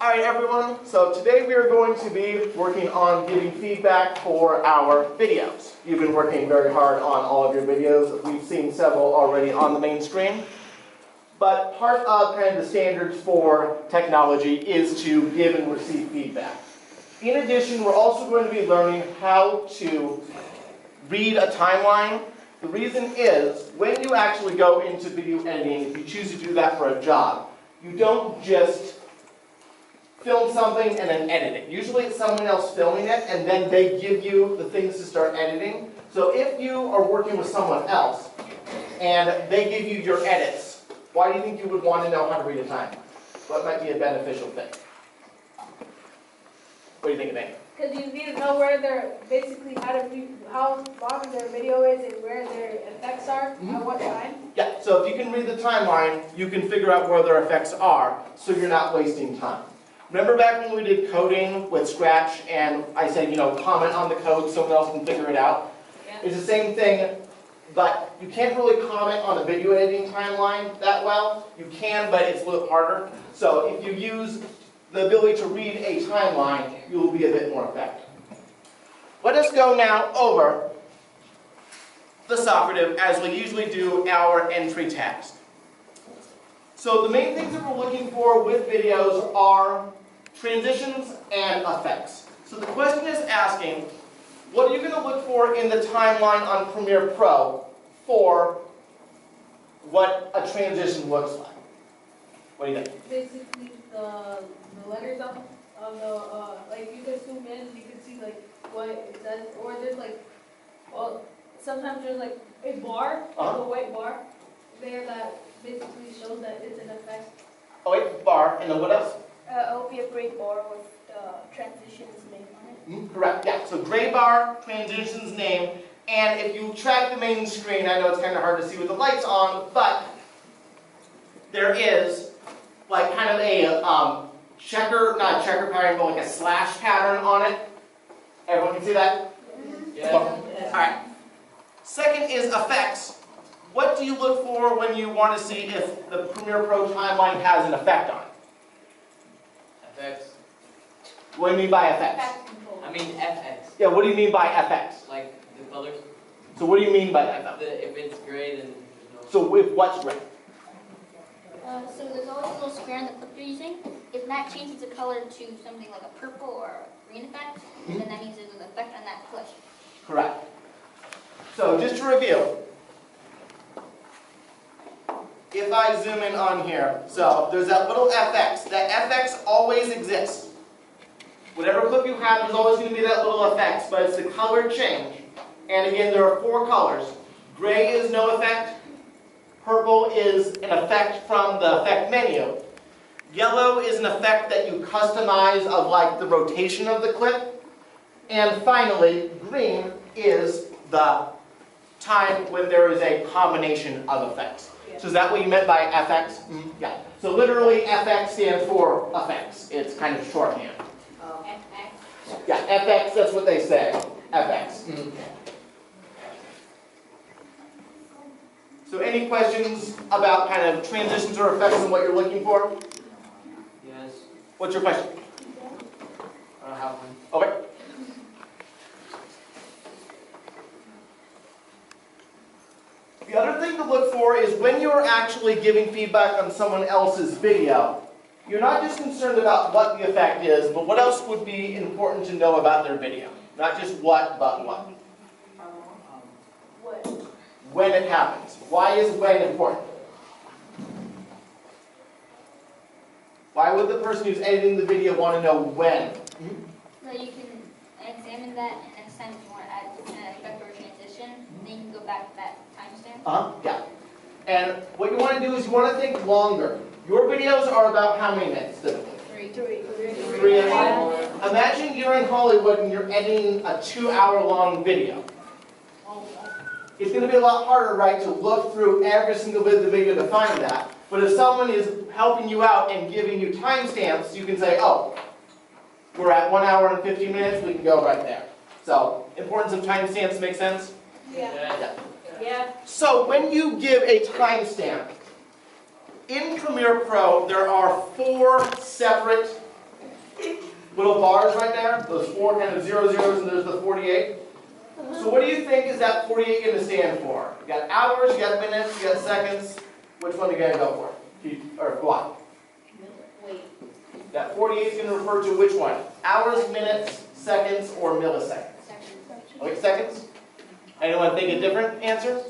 Alright everyone, so today we are going to be working on giving feedback for our videos. You've been working very hard on all of your videos. We've seen several already on the main screen. But part of kind of the standards for technology is to give and receive feedback. In addition, we're also going to be learning how to read a timeline. The reason is, when you actually go into video editing, if you choose to do that for a job, you don't just film something and then edit it. Usually it's someone else filming it and then they give you the things to start editing. So if you are working with someone else and they give you your edits, why do you think you would want to know how to read a timeline? What might be a beneficial thing? What do you think, Nate? Because you need to know where they're basically how long their video is and where their effects are at what time. Yeah, so if you can read the timeline, you can figure out where their effects are so you're not wasting time. Remember back when we did coding with Scratch and I said, you know, comment on the code so someone else can figure it out? Yeah. It's the same thing, but you can't really comment on a video editing timeline that well. You can, but it's a little harder. So if you use the ability to read a timeline, you will be a bit more effective. Let us go now over the operative as we usually do our entry task. So the main things that we're looking for with videos are transitions and effects. So the question is asking, what are you going to look for in the timeline on Premiere Pro for what a transition looks like? What do you think? Basically, the letters of the like you can zoom in, you can see like what it says, or there's like, well, sometimes there's like a bar, like a white bar there that basically shows that it's an effect. Oh wait, bar, and then what else? It will be a gray bar with the transitions name on it. Correct, yeah. So gray bar, transitions name, and if you track the main screen, I know it's kind of hard to see with the lights on, but there is like kind of a checker, not a checker pattern, but like a slash pattern on it. Everyone can see that? Yeah. Alright. Second is effects. What do you look for when you want to see if the Premiere Pro timeline has an effect on it? FX. What do you mean by effects? I mean FX. Yeah, what do you mean by FX? Like the colors. So what do you mean by that? If it's gray, then there's no. So if what's gray? So there's always a little square in the clip you're using. If that changes the color to something like a purple or a green effect, then that means there's an effect on that clip. Correct. So just to review, if I zoom in on here, so there's that little FX. That FX always exists. Whatever clip you have, there's always going to be that little FX, but it's the color change. And again, there are 4 colors. Gray is no effect. Purple is an effect from the effect menu. Yellow is an effect that you customize of like the rotation of the clip. And finally, green is the time when there is a combination of effects. So is that what you meant by FX? Yeah. So literally FX stands for effects. It's kind of shorthand. FX. Yeah, FX, that's what they say. FX. So any questions about kind of transitions or effects and what you're looking for? Yes. What's your question? I don't have one. Okay. The other thing to look for is when you're actually giving feedback on someone else's video, you're not just concerned about what the effect is, but what else would be important to know about their video. Not just what, but what. When it happens. Why is when important? Why would the person who's editing the video want to know when? So you can examine that, and next time if you want to add an effect or a transition, then you can go back to that timestamp. Yeah. And what you want to do is you want to think longer. Your videos are about how many minutes typically? 3 hours. Imagine you're in Hollywood and you're editing a 2-hour-long video. It's going to be a lot harder, right, to look through every single bit of the video to find that. But if someone is helping you out and giving you timestamps, you can say, oh, we're at 1 hour and 15 minutes, we can go right there. So, importance of timestamps make sense? Yeah. So when you give a timestamp, in Premiere Pro, there are 4 separate little bars right there. Those 4 kind of 0 zeros, and there's the 48. So what do you think is that 48 going to stand for? You got hours, you got minutes, you got seconds. Which one are you going to go for? Or what? Wait. That 48 is going to refer to which one? Hours, minutes, seconds, or milliseconds? Like seconds? Anyone think a different answer?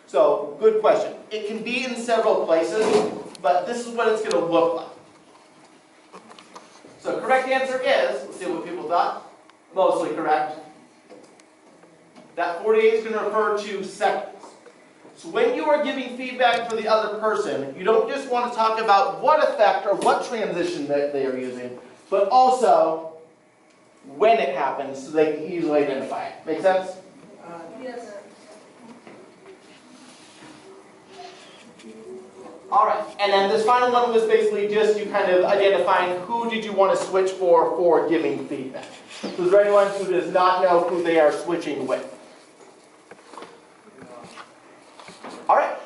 So, good question. It can be in several places, but this is what it's going to look like. So, correct answer is, let's see what people thought. Mostly correct. That 48 is going to refer to seconds. So when you are giving feedback for the other person, you don't just want to talk about what effect or what transition that they are using, but also when it happens so they can easily identify it. Make sense? Yes. Alright, and then this final one was basically just you kind of identifying who did you want to switch for giving feedback. So is there anyone who does not know who they are switching with? Alright.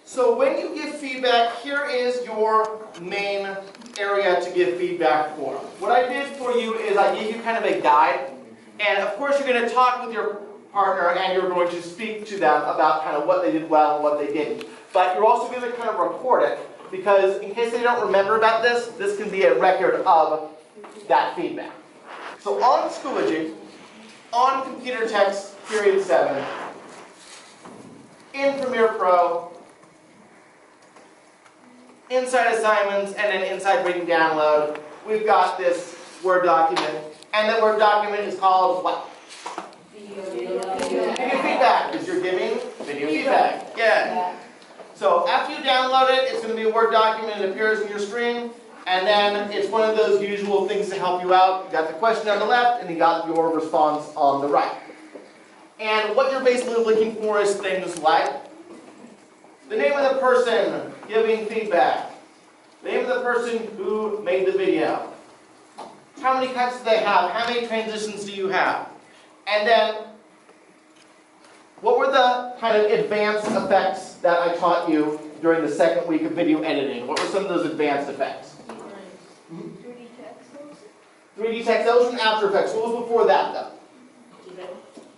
So when you give feedback, here is your main area to give feedback for. What I did for you is I gave you kind of a guide. And of course you're going to talk with your partner and you're going to speak to them about kind of what they did well and what they didn't. But you're also going to kind of record it because in case they don't remember about this, this can be a record of that feedback. So on Schoology, on computer text, period 7, in Premiere Pro, inside assignments, and then inside reading download, we've got this Word document. And that Word document is called what? Video feedback, because you're giving video feedback. Yeah. So after you download it, it's going to be a Word document. It appears on your screen. And then it's one of those usual things to help you out. You got the question on the left, and you got your response on the right. And what you're basically looking for is things like the name of the person giving feedback, the name of the person who made the video, how many cuts do they have, how many transitions do you have, and then what were the kind of advanced effects that I taught you during the second week of video editing? What were some of those advanced effects? 3D text. 3D text, that was from After Effects. What was before that though?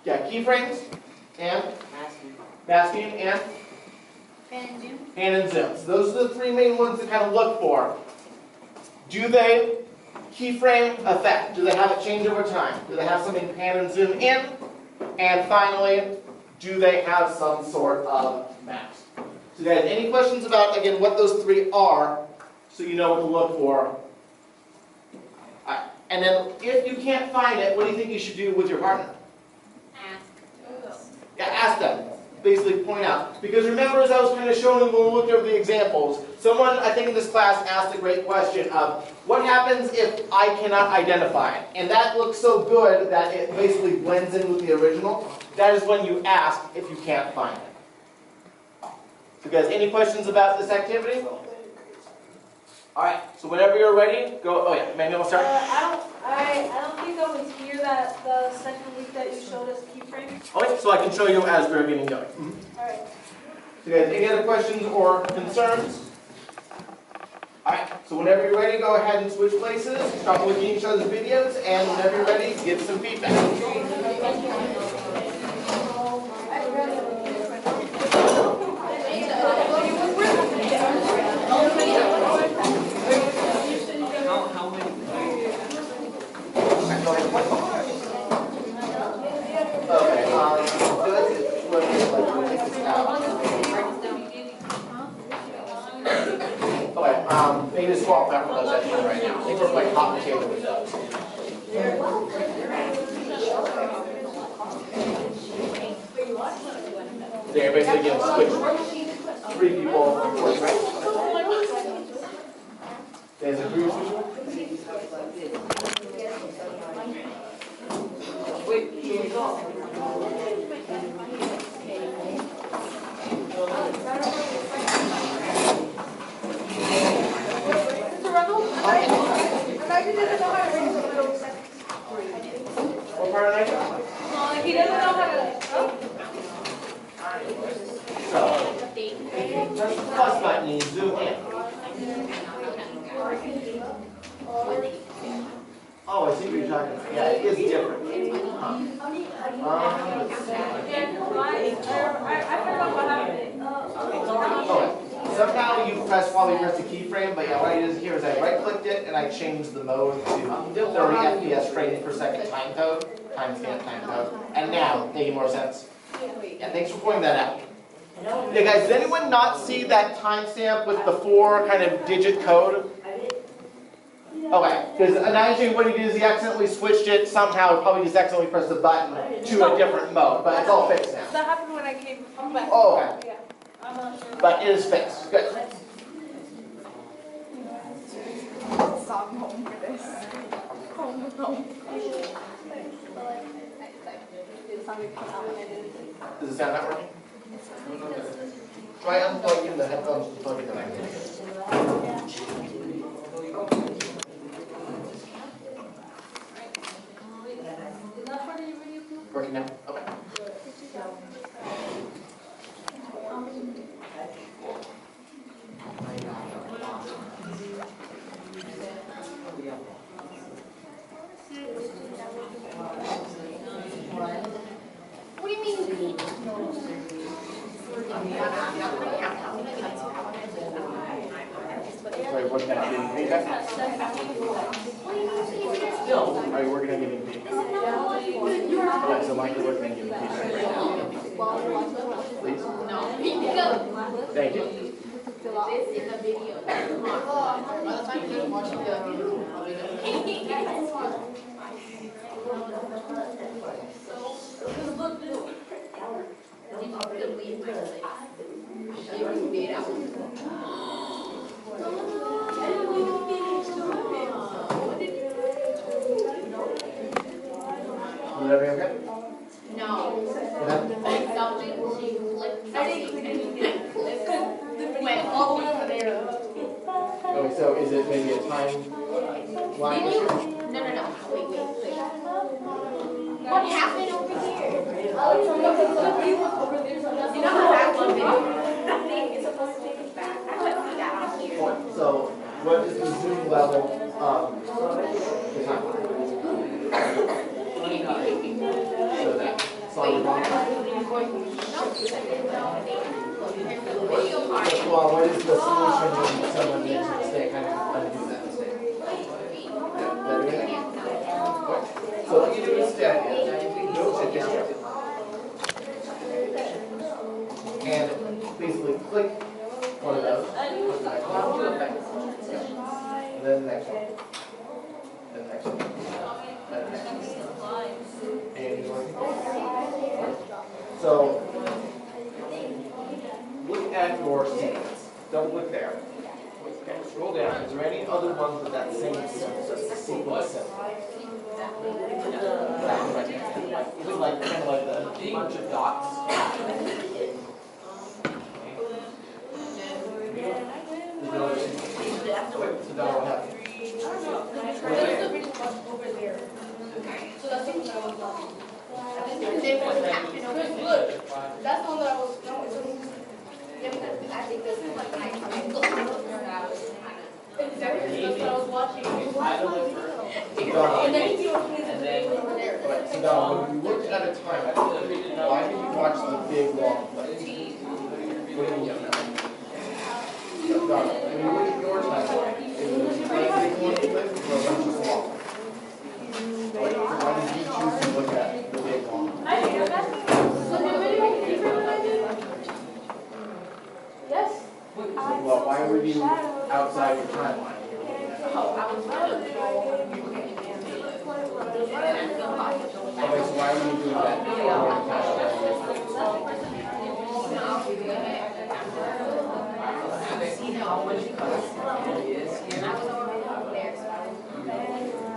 Yeah, keyframes, and? Masking, and? Pan and zoom. Pan and zoom. So those are the 3 main ones to kind of look for. Do they keyframe effect? Do they have it change over time? Do they have something pan and zoom in? And finally, do they have some sort of mask? So guys, any questions about, again, what those 3 are, so you know what to look for? Alright. And then, if you can't find it, what do you think you should do with your partner? Yeah, ask them. Basically point out. Because remember, as I was kind of showing when we looked over the examples, someone, I think in this class, asked a great question of, what happens if I cannot identify it? And that looks so good that it basically blends in with the original. That is when you ask if you can't find it. So guys, any questions about this activity? Alright, so whenever you're ready, go. Oh yeah, Manuel, start. I don't think I was here that the second week that you showed us keyframes. Okay, so I can show you as we're getting going. Alright. So guys, any other questions or concerns? Alright, so whenever you're ready, go ahead and switch places. Start looking at each other's videos, and whenever you're ready, give some feedback. How many? Okay, they just swap out for those extras right now. I think we're playing hot potato with those. They're basically getting switched. 3 people, right? There's a group switch. Wait, should we go? What part of that? He doesn't know how to. Oh, I see what you're talking about. Yeah, it is different. Huh. I forgot what happened. Okay. Somehow you probably pressed the keyframe, but yeah, what I did here is I right-clicked it and I changed the mode to 30 FPS frames per second time code, timestamp time code, and now making more sense. Yeah, thanks for pointing that out. Yeah, guys, did anyone not see that timestamp with the 4 kind of digit code? Okay, because imagine what he did is he accidentally switched it somehow, probably just accidentally pressed the button to a different mode, but it's all fixed now. That happened when I came back. Oh, okay. Yeah. I'm not sure. But it is fixed. Good. Stop home for this. Oh no. Does the sound not working? Try unplugging the headphones and plugging them in. Working now? Okay. What do you mean? Sorry, working on getting feedback? Are you working on getting feedback? Okay, so Mike, you're working on getting feedback right now. Please? No. Thank you. This is a video. Is everything okay? No. What happened? Something, she flipped something and it went all the way over there. Okay, so is it maybe a time line issue? No. Wait. What happened over here? You know how that one video? Nothing is supposed to take us back. I couldn't see that on here. So, what is the zoom level of the timeline? So that solid line. Well, what is the solution when someone makes a mistake? Kind of undo that mistake. So what you do instead is go sit down and basically click one of those. And then the next one. And the next one. And the next one. And so look at your sequence. Double click there. Okay, scroll down. Is there any other ones with that same sequence symbol? Is it like kind of like the bunch of dots? So now what happened? So that's the one that I was on. Look. That's the one that I was. No, it's I think this is like my exactly that's what I was watching. And then you over there. So now, when you looked at a time, why did you watch the big long clip? What do you mean? When you look at your timeline, is it a big long clip or a bunch of small? Why did you choose to look at the big long clip? Yes. Well, why were you outside your timeline? Okay, so why were you doing that?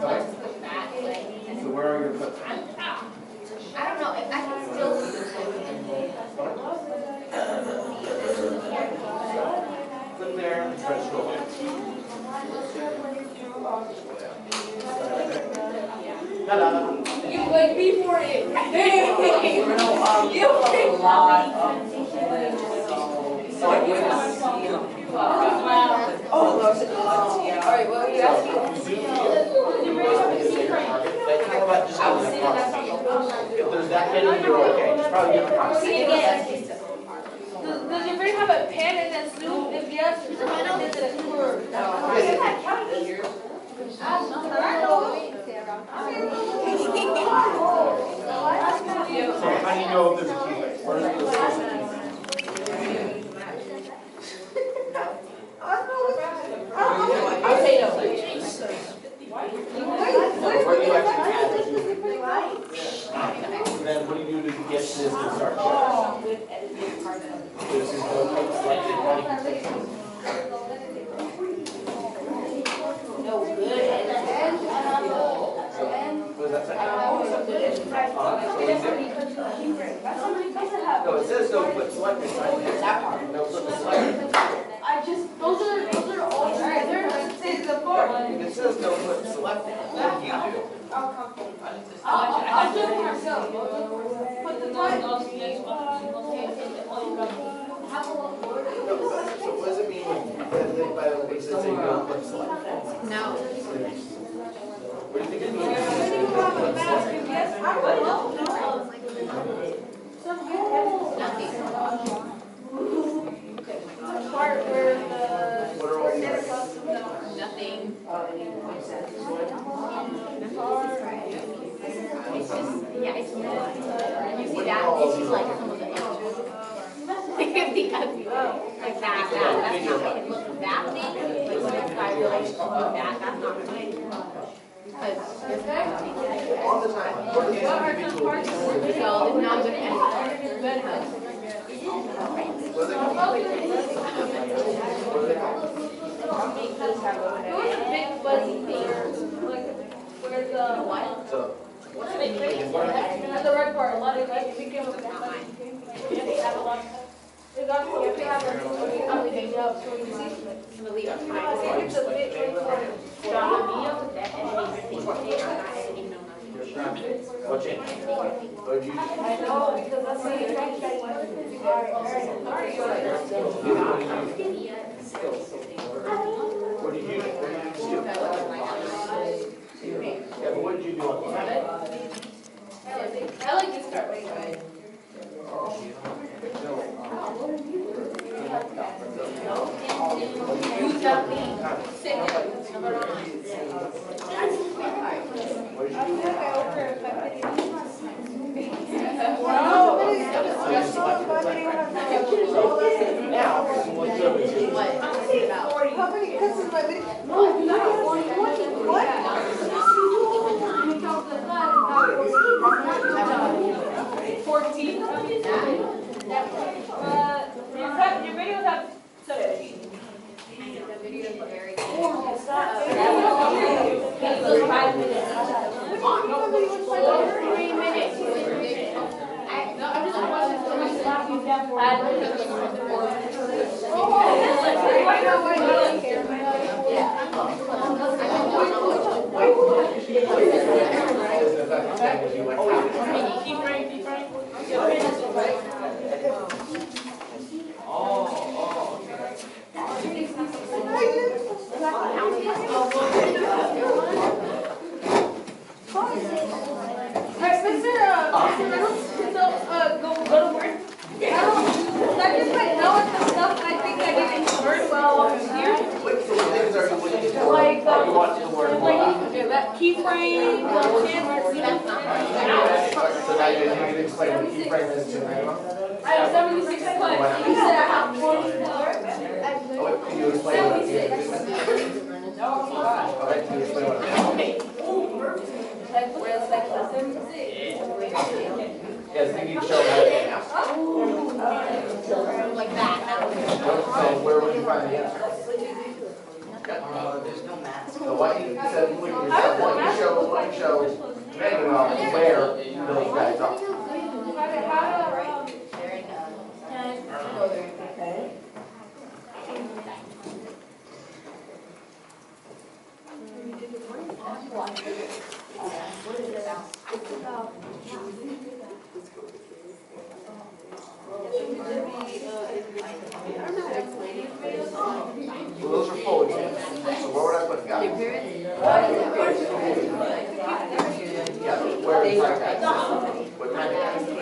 Okay. So where are your clips? I don't know. I can still see the Click there and try to scroll down. Ta-da. You like before it. A lot of so I went to see Alright, what were you asking? and you're okay. Just probably get the process. Does your brain have a pen and then soup? If yes, is it a soup or? So how do you know if there's a key place? Where's the source of key? I'll say no. Where do you actually add the key? Then what do you do to get this to start? This is the selected money. No good. What does that say? No, it says no flip selected. That part. No flip selected. Those are all together. It's the four. It says no flip selected. What do you do? I'll do it myself. Put the time. So what does it mean that by the way, it says no flip selected? No. What do you think it means? Yes, I would. Part where the. What are all these? Nothing. It's just, yeah, it's not. You see that? It's just like some of the edges. Like that, that's not like look that thing. Like when it's like really look that, that's not right. Because All the time. What are these individual pieces? so it's not good at What are they called? What are they called? There was a big fuzzy thing, like where the what? So, At the red part, a lot of like it became a big fuzzy thing. It had a lot. It got so we have everything up so we can see. really I think it's a bit like what changed? What did you do? I know because that's what you're trying to say. What did you do? What did you do? Yeah, but what did you do on the side? I like this part way good. Now, what's up is you. How many customers my video? No, you got 120. What? 14. Your videos have 17. The videos are very Oh, stop. 5 minutes. 3 minutes. I'm just watching so much stuff you have for go to work. That just like know what the stuff I think I didn't learn while I was here. Wait, so what things are you looking for? Like, You want to learn more about? that keyframe, So now you can explain what keyframe is to me. I have 76 clicks. You said I have 44. Oh, wait, can you explain what it is? Alright, can you explain what it is? Like, where's like the 76? Yes, you need to show how to do it now. Like that. So where would you find the answer? There's no math. So what you said, what you show Megan on where those guys are. Well, those are full examples. So where would I put guys? Yeah, where is that guy? What kind of guys?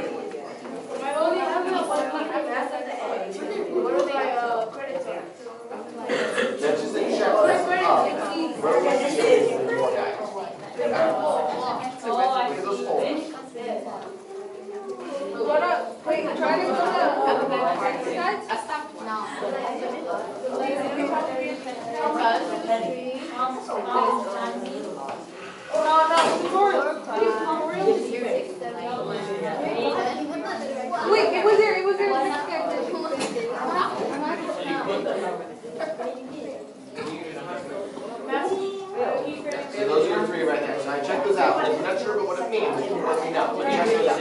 I checked those out. If you're not sure about what it means, you can let me know. But check those out.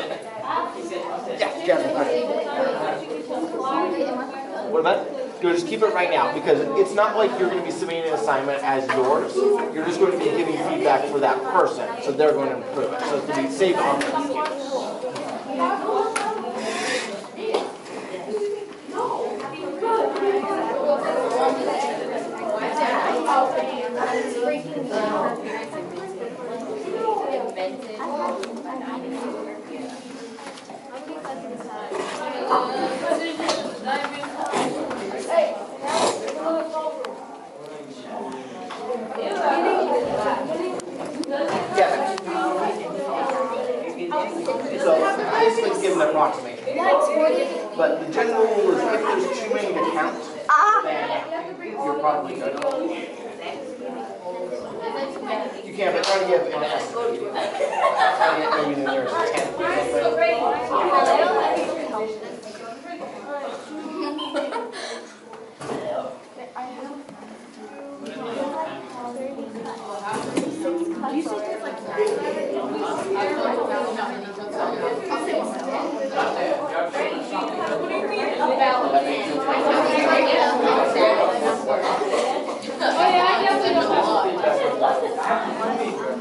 Yeah, Jasmine. What about? You'll just keep it right now because it's not like you're going to be submitting an assignment as yours. You're just going to be giving feedback for that person, so they're going to improve it. So it's going to be saved on the computer. So basically it's given an approximation. But the general rule is if there's too many to count, then you're probably good. You can't, but try to give an estimate. Try to get maybe there's 10 or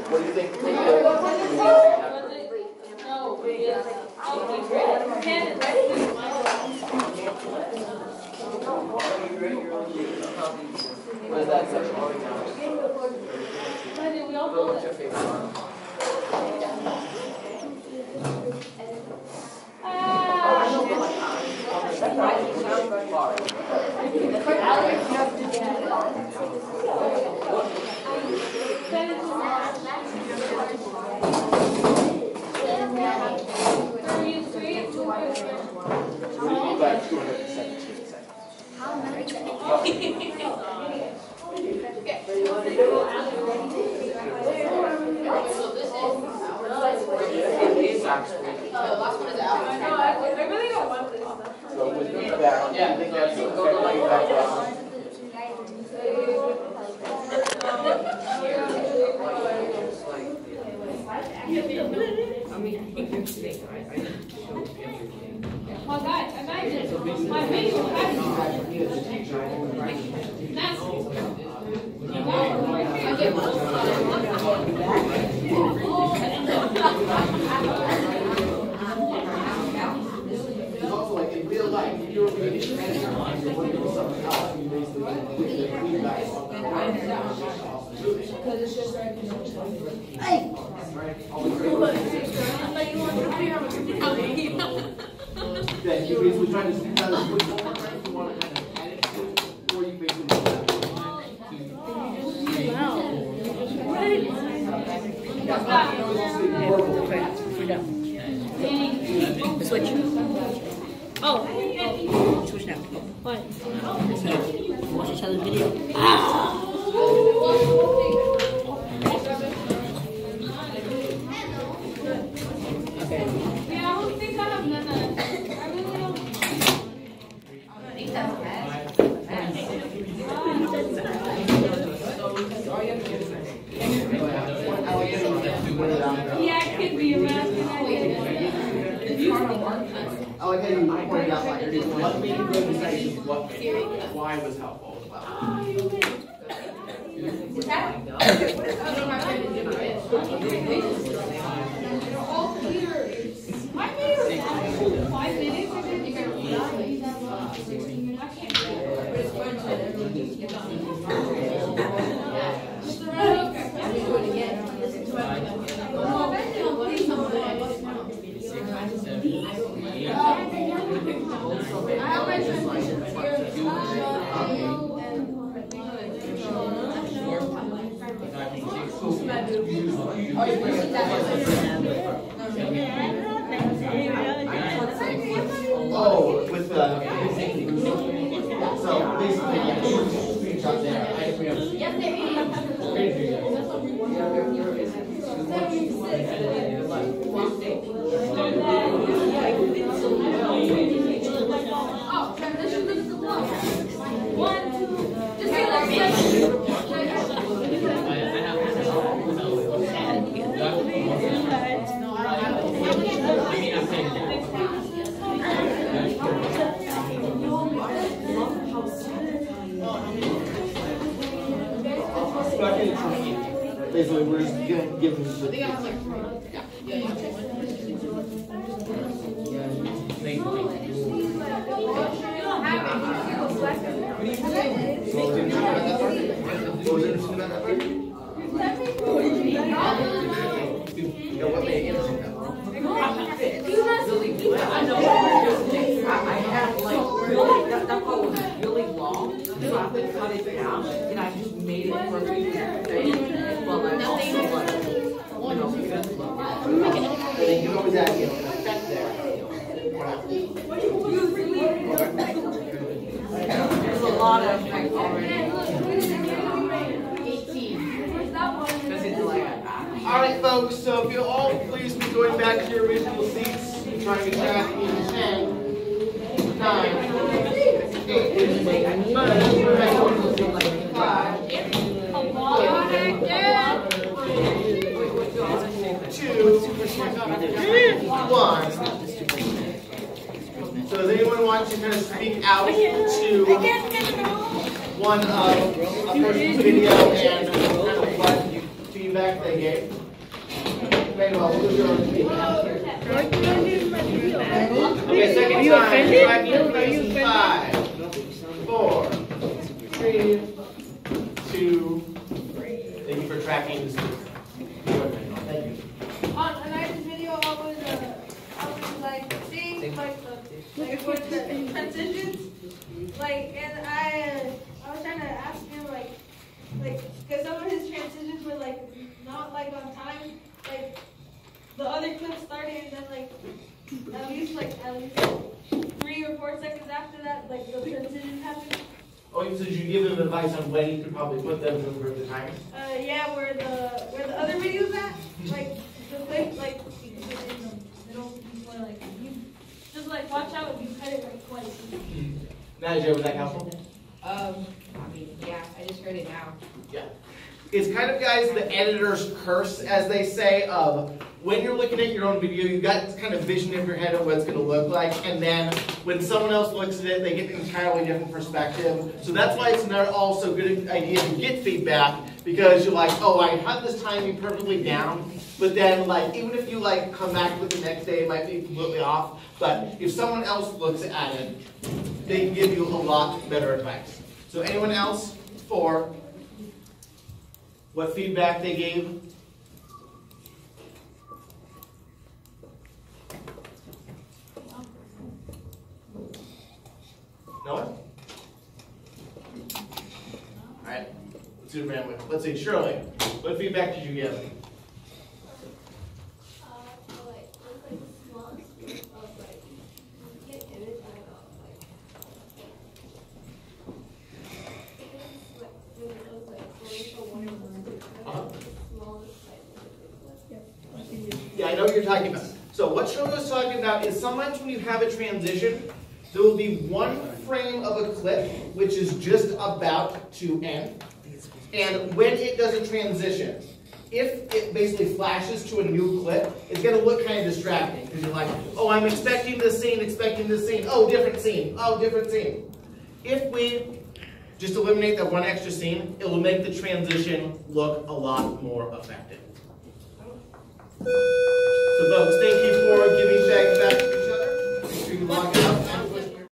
what do you think? What is that section? What's your favorite one? About 217 seconds. So with feedback, I think that's Oh, guys, imagine my video it's also like in real life, if you're reading and you're working with someone else, you basically get feedback on because it's just right. Hey! Yeah, you basically trying to speak out as quick as you want to kind of edit to it, or you basically do that. Switch. Oh. Switch now. What? Watch each other's video. Okay. Yeah, I don't think I have none of that. I really don't. Yeah, it could be a math. I like how you pointed out like what made you go to say why was helpful as well. Oh, with the so basically, yeah, screenshot there. I just One, two, just Basically, we're just giving the I have like really that part was really long, so I have to cut it down, and I just made it perfectly straight. Well, I also like good look. And then you can always add an effect there. There's a lot of effects already. 18. Because it's like All right, folks. So if you'll all please be going back to your original seats, trying to track in 10, 9, 8, 5, 2, 1. So does anyone want to kind of speak out to one of a person's video and kind of what feedback they gave? Very well, we'll do your own feedback. Okay, second time, tracking in 5, 4, 3, 2. Thank you for tracking this. Thank you. On tonight's video, I was like seeing like with the transitions, like, and I was trying to ask him like, because some of his transitions were like not like on time, like the other clip started and then like at least 3 or 4 seconds after that, like the transition happened. Oh, so did you give them advice on when you could probably put them to improve the time? Yeah, where the other videos at, like the clip, like in the middle, before like you just like watch out if you cut it like twice. Nadia, was that helpful? I mean, yeah, I just heard it now. Yeah. It's kind of, guys, the editor's curse, as they say, of when you're looking at your own video, you've got this kind of vision in your head of what it's going to look like, and then when someone else looks at it, they get an entirely different perspective. So that's why it's not also a good idea to get feedback, because you're like, oh, I had this timing perfectly down, but then, like, even if you, like, come back with the next day, it might be completely off, but if someone else looks at it, they can give you a lot better advice. So anyone else for what feedback they gave? No one? Alright, let's do random. Let's see, Shirley, what feedback did you give? Yeah, I know what you're talking about. So what Shirley was talking about is sometimes when you have a transition, there will be one frame of a clip which is just about to end. And when it does a transition, if it basically flashes to a new clip, it's going to look kind of distracting. Because you're like, oh, I'm expecting this scene, oh, different scene, oh, different scene. If we just eliminate that one extra scene, it will make the transition look a lot more effective. So folks, thank you for giving back